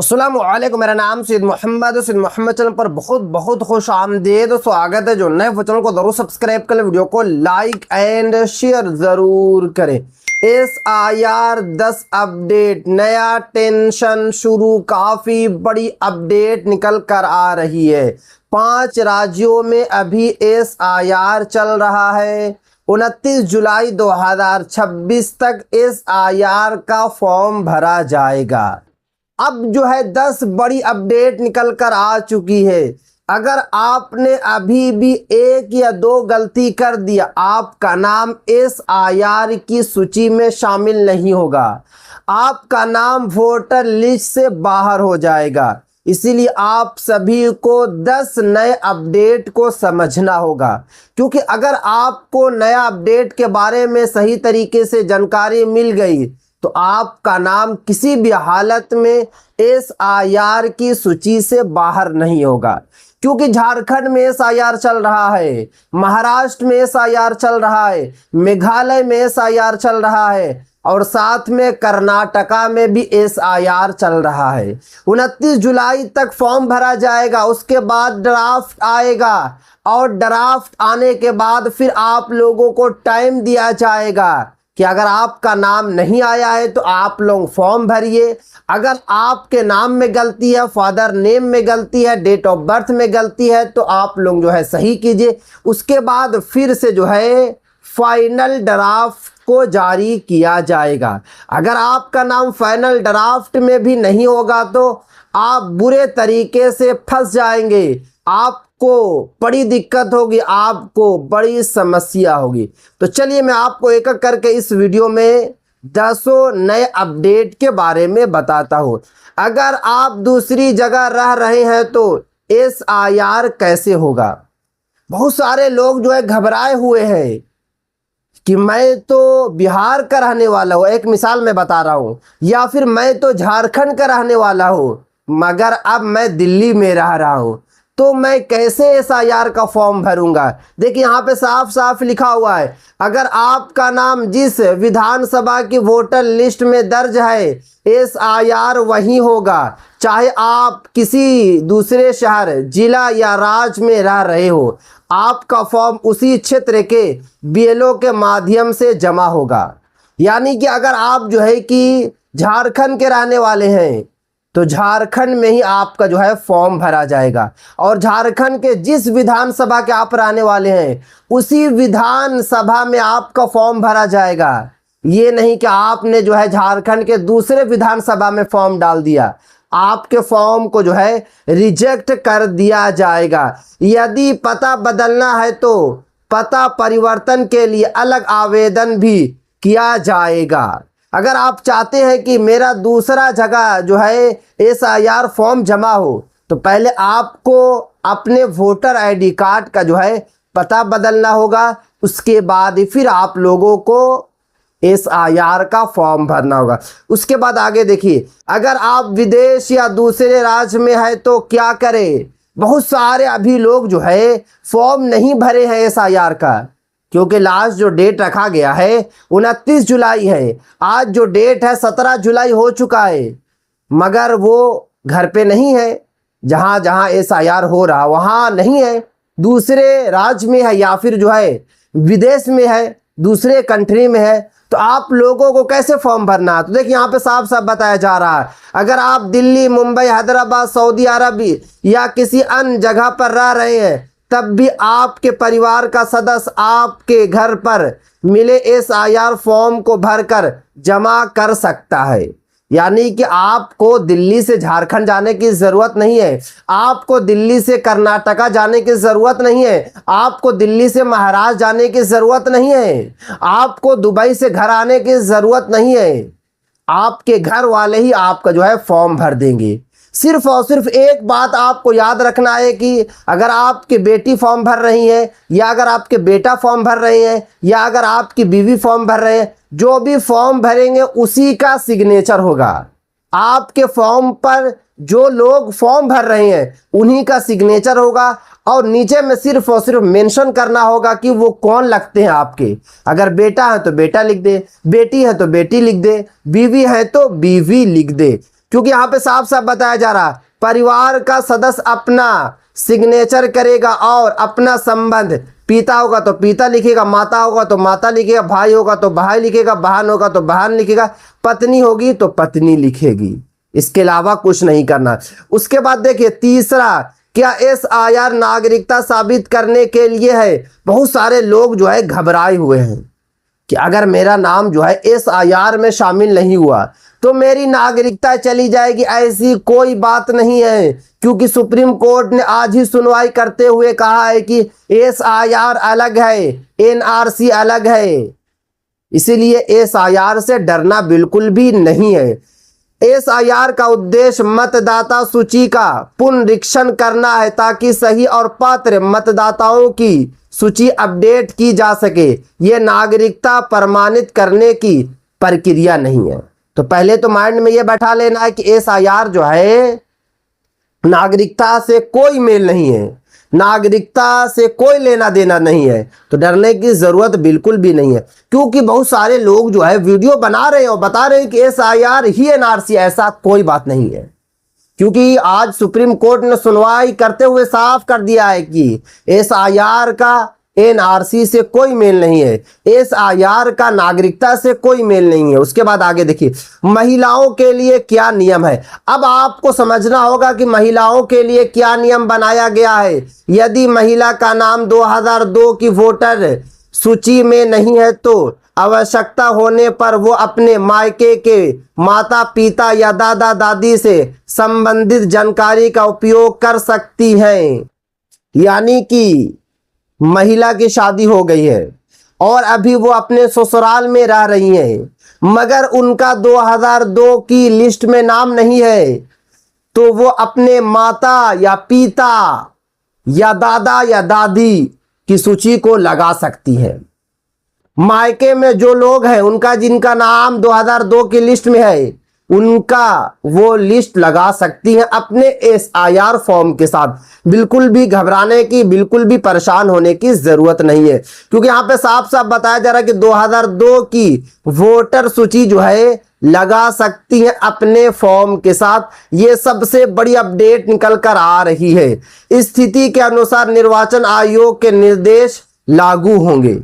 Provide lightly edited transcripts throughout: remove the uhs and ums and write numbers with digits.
अस्सलाम वालेकुम। मेरा नाम सैयद मोहम्मद चैनल पर बहुत बहुत खुश आमदीद स्वागत है। जो नए चैनल को जरूर सब्सक्राइब करें, वीडियो को लाइक एंड शेयर जरूर करें। SIR 10 अपडेट, नया टेंशन शुरू, काफी बड़ी अपडेट निकल कर आ रही है। 5 राज्यों में अभी SIR चल रहा है। 29 जुलाई 2026 तक SIR का फॉर्म भरा जाएगा। अब जो है 10 बड़ी अपडेट निकल कर आ चुकी है। अगर आपने अभी भी एक या दो गलती कर दिया, आपका नाम SIR की सूची में शामिल नहीं होगा, आपका नाम वोटर लिस्ट से बाहर हो जाएगा। इसीलिए आप सभी को 10 नए अपडेट को समझना होगा, क्योंकि अगर आपको नया अपडेट के बारे में सही तरीके से जानकारी मिल गई तो आपका नाम किसी भी हालत में SIR की सूची से बाहर नहीं होगा। क्योंकि झारखंड में SIR चल रहा है, महाराष्ट्र में SIR चल रहा है, मेघालय में SIR चल रहा है और साथ में कर्नाटका में भी SIR चल रहा है। 29 जुलाई तक फॉर्म भरा जाएगा, उसके बाद ड्राफ्ट आएगा और ड्राफ्ट आने के बाद फिर आप लोगों को टाइम दिया जाएगा कि अगर आपका नाम नहीं आया है तो आप लोग फॉर्म भरिए। अगर आपके नाम में गलती है, फादर नेम में गलती है, डेट ऑफ बर्थ में गलती है तो आप लोग जो है सही कीजिए। उसके बाद फिर से जो है फाइनल ड्राफ्ट को जारी किया जाएगा। अगर आपका नाम फाइनल ड्राफ्ट में भी नहीं होगा तो आप बुरे तरीके से फंस जाएंगे, आपको बड़ी दिक्कत होगी, आपको बड़ी समस्या होगी। तो चलिए मैं आपको एक एक करके इस वीडियो में 10 नए अपडेट के बारे में बताता हूं। अगर आप दूसरी जगह रह रहे हैं तो SIR कैसे होगा। बहुत सारे लोग जो है घबराए हुए हैं कि मैं तो बिहार का रहने वाला हूँ, एक मिसाल मैं बता रहा हूँ, या फिर मैं तो झारखंड का रहने वाला हूँ मगर अब मैं दिल्ली में रह रहा हूँ, तो मैं कैसे SIR का फॉर्म भरूंगा। देखिए यहाँ पे साफ साफ लिखा हुआ है, अगर आपका नाम जिस विधानसभा की वोटर लिस्ट में दर्ज है SIR वही होगा, चाहे आप किसी दूसरे शहर, जिला या राज्य में रह रहे हो, आपका फॉर्म उसी क्षेत्र के BLO के माध्यम से जमा होगा। यानी कि अगर आप जो है कि झारखंड के रहने वाले हैं तो झारखंड में ही आपका जो है फॉर्म भरा जाएगा, और झारखंड के जिस विधानसभा के आप रहने वाले हैं उसी विधानसभा में आपका फॉर्म भरा जाएगा। ये नहीं कि आपने जो है झारखंड के दूसरे विधानसभा में फॉर्म डाल दिया, आपके फॉर्म को जो है रिजेक्ट कर दिया जाएगा। यदि पता बदलना है तो पता परिवर्तन के लिए अलग आवेदन भी किया जाएगा। अगर आप चाहते हैं कि मेरा दूसरा जगह जो है SIR फॉर्म जमा हो तो पहले आपको अपने वोटर ID कार्ड का जो है पता बदलना होगा, उसके बाद ही फिर आप लोगों को SIR का फॉर्म भरना होगा। उसके बाद आगे देखिए, अगर आप विदेश या दूसरे राज्य में है तो क्या करें। बहुत सारे अभी लोग जो है फॉर्म नहीं भरे हैं SIR का, क्योंकि लास्ट जो डेट रखा गया है 29 जुलाई है। आज जो डेट है 17 जुलाई हो चुका है, मगर वो घर पे नहीं है, जहाँ जहाँ SIR हो रहा वहाँ नहीं है, दूसरे राज्य में है या फिर जो है विदेश में है, दूसरे कंट्री में है। तो आप लोगों को कैसे फॉर्म भरना है, तो देखिए यहाँ पे साफ साफ बताया जा रहा है। अगर आप दिल्ली, मुंबई, हैदराबाद, सऊदी अरब या किसी अन्य जगह पर रह रहे हैं तब भी आपके परिवार का सदस्य आपके घर पर मिले SIR फॉर्म को भरकर जमा कर सकता है। यानी कि आपको दिल्ली से झारखंड जाने की ज़रूरत नहीं है, आपको दिल्ली से कर्नाटका जाने की ज़रूरत नहीं है, आपको दिल्ली से महाराष्ट्र जाने की ज़रूरत नहीं है, आपको दुबई से घर आने की ज़रूरत नहीं है। आपके घर वाले ही आपका जो है फॉर्म भर देंगे। सिर्फ और सिर्फ एक बात आपको याद रखना है कि अगर आपकी बेटी फॉर्म भर रही है, या अगर आपके बेटा फॉर्म भर रहे हैं, या अगर आपकी बीवी फॉर्म भर रहे हैं, जो भी फॉर्म भरेंगे उसी का सिग्नेचर होगा। आपके फॉर्म पर जो लोग फॉर्म भर रहे हैं उन्हीं का सिग्नेचर होगा, और नीचे में सिर्फ और सिर्फ मेंशन करना होगा कि वो कौन लगते हैं आपके। अगर बेटा है तो बेटा लिख दे, बेटी है तो बेटी लिख दे, बीवी है तो बीवी लिख दे। क्योंकि यहाँ पे साफ साफ बताया जा रहा है परिवार का सदस्य अपना सिग्नेचर करेगा और अपना संबंध, पिता होगा तो पिता लिखेगा, माता होगा तो माता लिखेगा, भाई होगा तो भाई लिखेगा, बहन होगा तो बहन लिखेगा, पत्नी होगी तो पत्नी लिखेगी। इसके अलावा कुछ नहीं करना। उसके बाद देखिए तीसरा, क्या SIR नागरिकता साबित करने के लिए है। बहुत सारे लोग जो है घबराए हुए हैं कि अगर मेरा नाम जो है SIR में शामिल नहीं हुआ तो मेरी नागरिकता चली जाएगी। ऐसी कोई बात नहीं है, क्योंकि सुप्रीम कोर्ट ने आज ही सुनवाई करते हुए कहा है कि SIR अलग है, NRC अलग है। इसीलिए SIR से डरना बिल्कुल भी नहीं है। SIR का उद्देश्य मतदाता सूची का पुनरीक्षण करना है ताकि सही और पात्र मतदाताओं की सूची अपडेट की जा सके। यह नागरिकता प्रमाणित करने की प्रक्रिया नहीं है। तो पहले तो माइंड में यह बैठा लेना है कि SIR जो है नागरिकता से कोई मेल नहीं है, नागरिकता से कोई लेना देना नहीं है। तो डरने की जरूरत बिल्कुल भी नहीं है, क्योंकि बहुत सारे लोग जो है वीडियो बना रहे हैं और बता रहे हैं कि SIR ही NRC। ऐसा कोई बात नहीं है, क्योंकि आज सुप्रीम कोर्ट ने सुनवाई करते हुए साफ कर दिया है कि SIR का NRC से कोई मेल नहीं है, SIR का नागरिकता से कोई मेल नहीं है। उसके बाद आगे देखिए महिलाओं के लिए क्या नियम है। अब आपको समझना होगा कि महिलाओं के लिए क्या नियम बनाया गया है। यदि महिला का नाम 2002 की वोटर सूची में नहीं है तो आवश्यकता होने पर वो अपने मायके के माता पिता या दादा दादी से संबंधित जानकारी का उपयोग कर सकती हैं। यानी कि महिला की शादी हो गई है और अभी वो अपने ससुराल में रह रही हैं, मगर उनका 2002 की लिस्ट में नाम नहीं है, तो वो अपने माता या पिता या दादा या दादी की सूची को लगा सकती है। मायके में जो लोग हैं उनका जिनका नाम 2002 की लिस्ट में है उनका वो लिस्ट लगा सकती हैं अपने SIR फॉर्म के साथ। बिल्कुल भी घबराने की, बिल्कुल भी परेशान होने की जरूरत नहीं है, क्योंकि यहाँ पे साफ साफ बताया जा रहा है कि 2002 की वोटर सूची जो है लगा सकती हैं अपने फॉर्म के साथ। ये सबसे बड़ी अपडेट निकल कर आ रही है। स्थिति के अनुसार निर्वाचन आयोग के निर्देश लागू होंगे,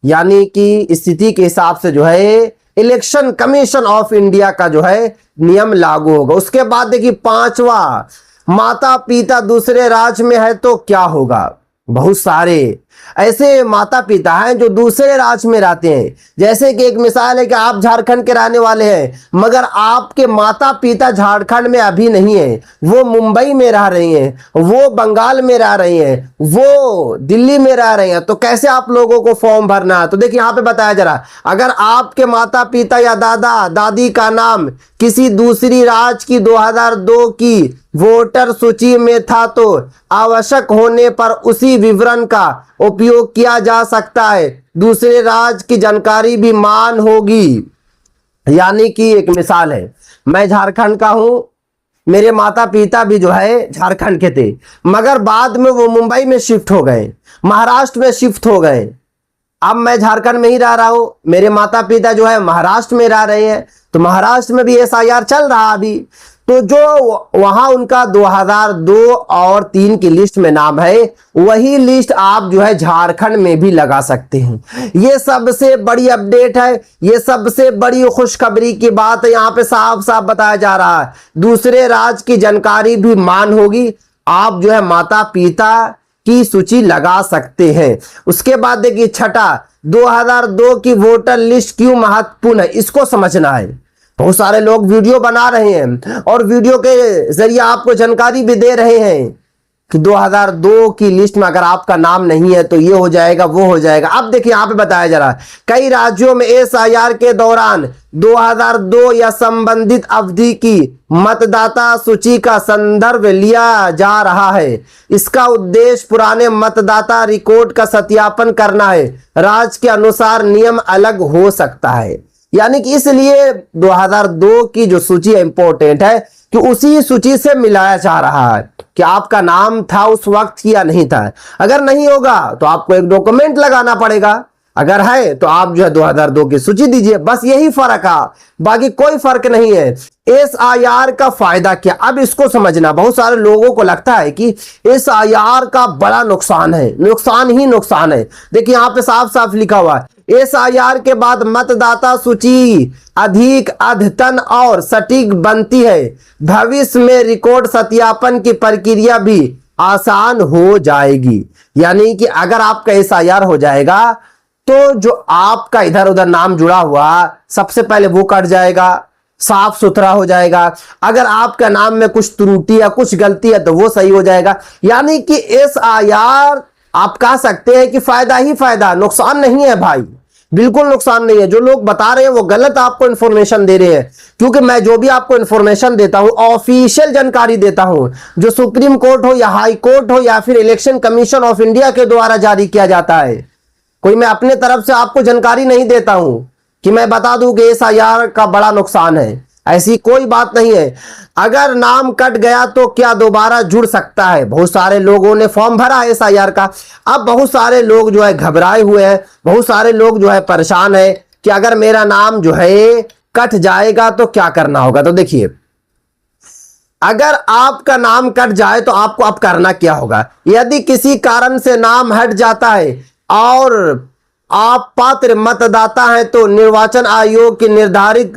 यानी कि स्थिति के हिसाब से जो है इलेक्शन कमीशन ऑफ इंडिया का जो है नियम लागू होगा। उसके बाद देखिए पांचवा, माता पिता दूसरे राज्य में है तो क्या होगा। बहुत सारे ऐसे माता पिता हैं जो दूसरे राज्य में रहते हैं। जैसे कि एक मिसाल है कि आप झारखंड के रहने वाले हैं, मगर आपके माता पिता झारखंड में अभी नहीं है, वो मुंबई में रह रही हैं, वो बंगाल में रह रही हैं, वो दिल्ली में रह रहे हैं। तो कैसे आप लोगों को फॉर्म भरना है। तो देखिए यहाँ पे बताया जा रहा, अगर आपके माता पिता या दादा दादी का नाम किसी दूसरी राज्य की 2002 की वोटर सूची में था तो आवश्यक होने पर उसी विवरण का उपयोग किया जा सकता है। दूसरे राज्य की जानकारी भी मान होगी। यानी कि एक मिसाल है, मैं झारखंड का हूं, मेरे माता पिता भी जो है झारखंड के थे, मगर बाद में वो मुंबई में शिफ्ट हो गए, महाराष्ट्र में शिफ्ट हो गए। अब मैं झारखंड में ही रह रहा हूं, मेरे माता पिता जो है महाराष्ट्र में रह रहे हैं, तो महाराष्ट्र में भी SIR चल रहा अभी। तो जो वहां उनका 2002 और 3 की लिस्ट में नाम है, वही लिस्ट आप जो है झारखंड में भी लगा सकते हैं। ये सबसे बड़ी अपडेट है, ये सबसे बड़ी खुशखबरी की बात है। यहाँ पे साफ साफ बताया जा रहा है दूसरे राज्य की जानकारी भी मान होगी। आप जो है माता पिता की सूची लगा सकते हैं। उसके बाद देखिए छठा, 2002 की वोटर लिस्ट क्यों महत्वपूर्ण है, इसको समझना है। बहुत सारे लोग वीडियो बना रहे हैं और वीडियो के जरिए आपको जानकारी भी दे रहे हैं कि 2002 की लिस्ट में अगर आपका नाम नहीं है तो ये हो जाएगा, वो हो जाएगा। अब देखिए यहाँ पे बताया जा रहा है कई राज्यों में SIR के दौरान 2002 या संबंधित अवधि की मतदाता सूची का संदर्भ लिया जा रहा है। इसका उद्देश्य पुराने मतदाता रिकॉर्ड का सत्यापन करना है। राज्य के अनुसार नियम अलग हो सकता है। यानी कि इसलिए 2002 की जो सूची है इंपॉर्टेंट है कि उसी सूची से मिलाया जा रहा है कि आपका नाम था उस वक्त या नहीं था। अगर नहीं होगा तो आपको एक डॉक्यूमेंट लगाना पड़ेगा, अगर है तो आप जो है 2002 की सूची दीजिए। बस यही फर्क है, बाकी कोई फर्क नहीं है। SIR का फायदा क्या, अब इसको समझना। बहुत सारे लोगों को लगता है कि SIR का बड़ा नुकसान है, नुकसान ही नुकसान है। देखिए यहाँ पे साफ साफ लिखा हुआ है, SIR के बाद मतदाता सूची अधिक अद्यतन और सटीक बनती है। भविष्य में रिकॉर्ड सत्यापन की प्रक्रिया भी आसान हो जाएगी। यानी कि अगर आपका SIR हो जाएगा तो जो आपका इधर उधर नाम जुड़ा हुआ सबसे पहले वो कट जाएगा, साफ सुथरा हो जाएगा। अगर आपका नाम में कुछ त्रुटि या कुछ गलती है तो वो सही हो जाएगा। यानी कि SIR आप कह सकते हैं कि फायदा ही फायदा, नुकसान नहीं है भाई, बिल्कुल नुकसान नहीं है। जो लोग बता रहे हैं वो गलत आपको इंफॉर्मेशन दे रहे हैं, क्योंकि मैं जो भी आपको इंफॉर्मेशन देता हूं ऑफिशियल जानकारी देता हूं, जो सुप्रीम कोर्ट हो या हाई कोर्ट हो या फिर इलेक्शन कमीशन ऑफ इंडिया के द्वारा जारी किया जाता है। कोई मैं अपने तरफ से आपको जानकारी नहीं देता हूं कि मैं बता दूं कि SIR का बड़ा नुकसान है, ऐसी कोई बात नहीं है। अगर नाम कट गया तो क्या दोबारा जुड़ सकता है? बहुत सारे लोगों ने फॉर्म भरा है SIR का, अब बहुत सारे लोग जो है घबराए हुए हैं, बहुत सारे लोग जो है परेशान है कि अगर मेरा नाम जो है कट जाएगा तो क्या करना होगा। तो देखिए, अगर आपका नाम कट जाए तो आपको अब करना क्या होगा। यदि किसी कारण से नाम हट जाता है और आप पात्र मतदाता हैं तो निर्वाचन आयोग की निर्धारित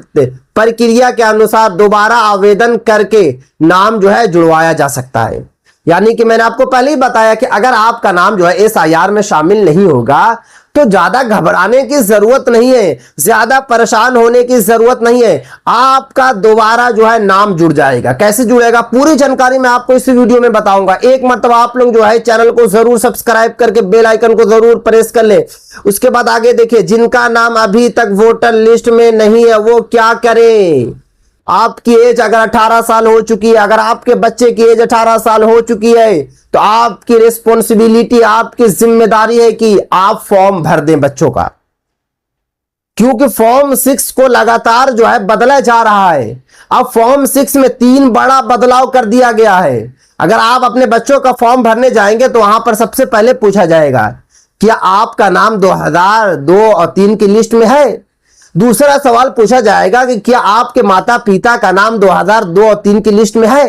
प्रक्रिया के अनुसार दोबारा आवेदन करके नाम जो है जुड़वाया जा सकता है। यानी कि मैंने आपको पहले ही बताया कि अगर आपका नाम जो है SIR में शामिल नहीं होगा तो ज्यादा घबराने की जरूरत नहीं है, ज्यादा परेशान होने की जरूरत नहीं है। आपका दोबारा जो है नाम जुड़ जाएगा। कैसे जुड़ेगा पूरी जानकारी मैं आपको इस वीडियो में बताऊंगा। एक मतलब आप लोग जो है चैनल को जरूर सब्सक्राइब करके बेल आइकन को जरूर प्रेस कर ले। उसके बाद आगे देखिए, जिनका नाम अभी तक वोटर लिस्ट में नहीं है वो क्या करें। आपकी एज अगर 18 साल हो चुकी है, अगर आपके बच्चे की एज 18 साल हो चुकी है तो आपकी रिस्पॉन्सिबिलिटी, आपकी जिम्मेदारी है कि आप फॉर्म भर दें बच्चों का, क्योंकि फॉर्म 6 को लगातार जो है बदला जा रहा है। अब फॉर्म 6 में 3 बड़ा बदलाव कर दिया गया है। अगर आप अपने बच्चों का फॉर्म भरने जाएंगे तो वहां पर सबसे पहले पूछा जाएगा क्या आपका नाम 2002 और 3 की लिस्ट में है। दूसरा सवाल पूछा जाएगा कि क्या आपके माता पिता का नाम 2002 और 3 की लिस्ट में है।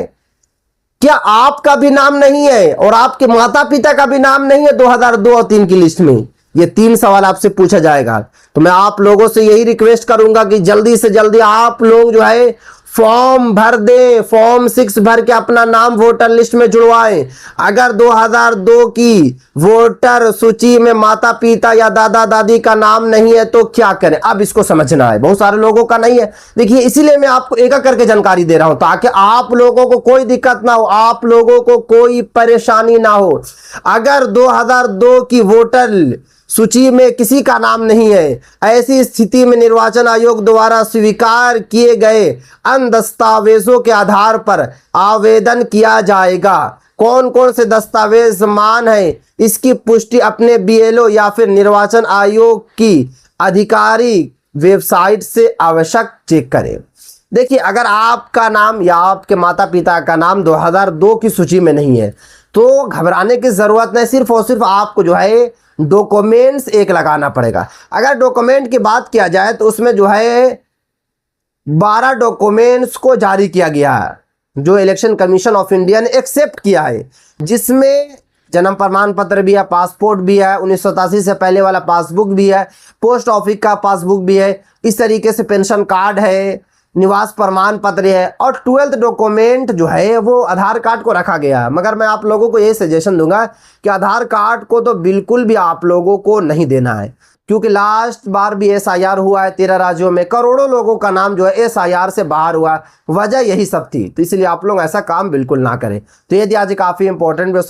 क्या आपका भी नाम नहीं है और आपके माता पिता का भी नाम नहीं है 2002 और 3 की लिस्ट में। ये 3 सवाल आपसे पूछा जाएगा। तो मैं आप लोगों से यही रिक्वेस्ट करूंगा कि जल्दी से जल्दी आप लोग जो है फॉर्म भर दें, फॉर्म 6 भर के अपना नाम वोटर लिस्ट में जुड़वाएं। अगर 2002 की वोटर सूची में माता पिता या दादा दादी का नाम नहीं है तो क्या करें। अब इसको समझना है, बहुत सारे लोगों का नहीं है। देखिए, इसीलिए मैं आपको एक एक करके जानकारी दे रहा हूं ताकि आप लोगों को कोई दिक्कत ना हो, आप लोगों को कोई परेशानी ना हो। अगर 2002 की वोटर सूची में किसी का नाम नहीं है, ऐसी स्थिति में निर्वाचन आयोग द्वारा स्वीकार किए गए अन्य दस्तावेजों के आधार पर आवेदन किया जाएगा। कौन कौन से दस्तावेज समान है इसकी पुष्टि अपने BLO या फिर निर्वाचन आयोग की आधिकारिक वेबसाइट से आवश्यक चेक करें। देखिए, अगर आपका नाम या आपके माता पिता का नाम 2002 की सूची में नहीं है तो घबराने की जरूरत नहीं। सिर्फ और सिर्फ आपको जो है डॉक्यूमेंट्स एक लगाना पड़ेगा। अगर डॉक्यूमेंट की बात किया जाए तो उसमें जो है 12 डॉक्यूमेंट्स को जारी किया गया है, जो इलेक्शन कमीशन ऑफ इंडिया ने एक्सेप्ट किया है, जिसमें जन्म प्रमाण पत्र भी है, पासपोर्ट भी है, 1987 से पहले वाला पासबुक भी है, पोस्ट ऑफिस का पासबुक भी है, इस तरीके से पेंशन कार्ड है, निवास प्रमाण पत्र है और 12th डॉक्यूमेंट जो है वो आधार कार्ड को रखा गया है। मगर मैं आप लोगों को ये सजेशन दूंगा कि आधार कार्ड को तो बिल्कुल भी आप लोगों को नहीं देना है, क्योंकि लास्ट बार भी SIR हुआ है 13 राज्यों में, करोड़ों लोगों का नाम जो है SIR से बाहर हुआ, वजह यही सब थी। तो इसलिए आप लोग ऐसा काम बिल्कुल ना करें। तो ये आज काफ़ी इंपॉर्टेंट भी।